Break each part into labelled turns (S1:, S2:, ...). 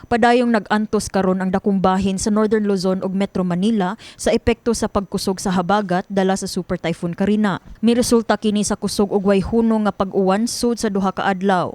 S1: Padayong nag-antos karon ang dakong bahin sa Northern Luzon ug Metro Manila sa epekto sa pagkusog sa habagat dala sa Super Typhoon Karina. Miresulta kini sa kusog ug way hunong nga pag-uwan sud sa duha ka adlaw.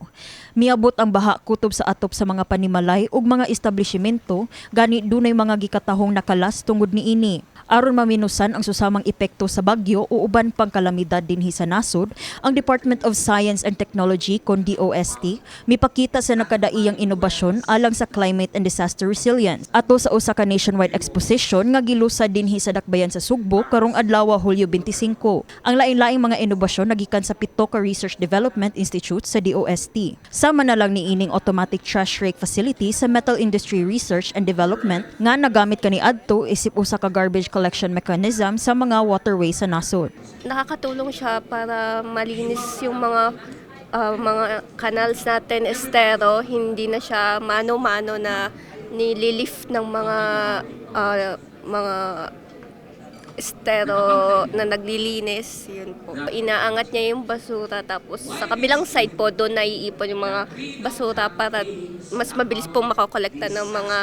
S1: Miabot ang baha kutob sa atop sa mga panimalay ug mga establishmento, gani dunay mga gikatahong nakalas tungod niini. Aron maminusan ang susamang epekto sa bagyo o uban pang kalamidad dinhi sa nasod, ang Department of Science and Technology kon DOST mipakita sa nakadaiyang inobasyon alang sa climate and disaster resilience ato sa usa ka nationwide exposition nga gilusad dinhi sa Dakbayan sa Sugbo karong adlaw Hulyo 25. Ang lain-laing mga inobasyon nagikan sa pito ka Research Development Institute sa DOST. Sama na lang niining automatic trash rake facility sa Metal Industry Research and Development nga nagamit kaniadto isip usa ka garbage collection mechanism sa mga waterways sa nasod.
S2: Nakakatulong siya para malinis yung mga canals natin, estero, hindi na siya mano-mano na nililift ng mga estero na naglilinis. Yun po. Inaangat niya yung basura, tapos sa kabilang side po doon naiipon yung mga basura para mas mabilis po makakolekta ng mga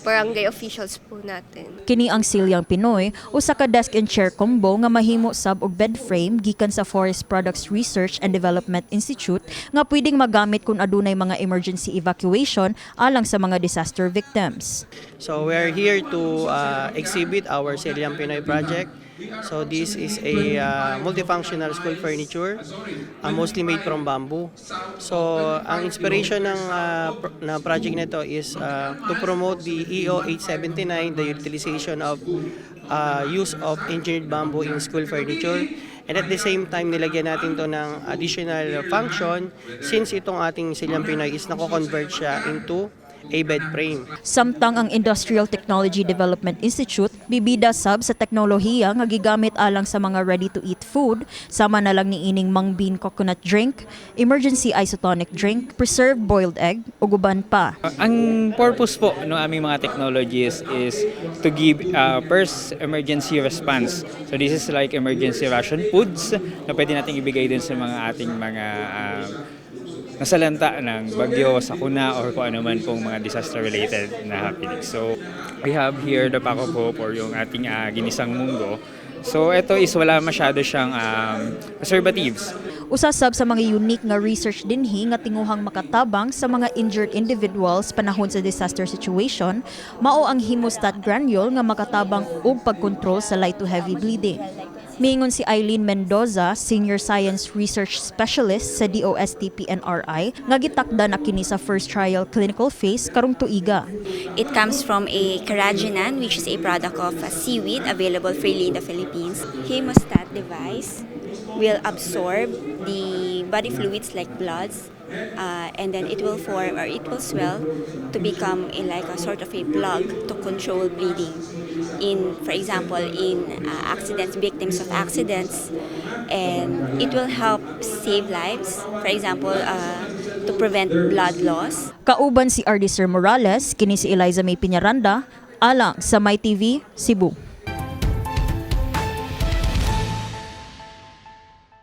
S2: barangay officials po natin.
S1: Kini ang Silyang Pinoy, usa ka desk and chair combo nga mahimo sab og bed frame gikan sa Forest Products Research and Development Institute nga pwedeng magamit kung adunay mga emergency evacuation alang sa mga disaster victims.
S3: So we're here to exhibit our Silyang Pinoy project. So this is a multifunctional school furniture, mostly made from bamboo. So ang inspiration ng project nito is to promote the EO 879, the utilization of use of engineered bamboo in school furniture. And at the same time, nilagyan natin to ng additional function since itong ating Silyang Pinoy is nako-convert siya into a bed frame.
S1: Samtang ang Industrial Technology Development Institute bibida sab sa teknolohiya nga gigamit alang sa mga ready-to-eat food, sama na lang niining mung bean coconut drink, emergency isotonic drink, preserved boiled egg ug uban pa.
S4: Ang purpose po ng aming mga technologies is to give first emergency response. So this is like emergency ration foods na pwede nating ibigay din sa mga ating mga nasalanta ng bagyo, sakuna, or kung ano man pong mga disaster-related na happening. So, we have here the Paco Pope or yung ating ginisang munggo. So, ito is wala masyado siyang preservatives.
S1: Usasab sa mga unique nga research dinhi nga tinguhang makatabang sa mga injured individuals panahon sa disaster situation, mao ang hemostat granule nga makatabang og pagkontrol sa light to heavy bleeding. Miingon si Eileen Mendoza, Senior Science Research Specialist sa DOST-PNRI, nga gitakda na kini sa first trial clinical phase karong tuiga.
S5: It comes from a carrageenan, which is a product of seaweed available freely in the Philippines. Hemostat device will absorb the body fluids like bloods, and then it will form or it will swell to become like a sort of a plug to control bleeding. For example, in accidents, victims of accidents, and it will help save lives. For example, to prevent blood loss.
S1: Kauban si Ardiser Morales, kini si Eliza May Piñaranda, alang sa MyTV, Cebu.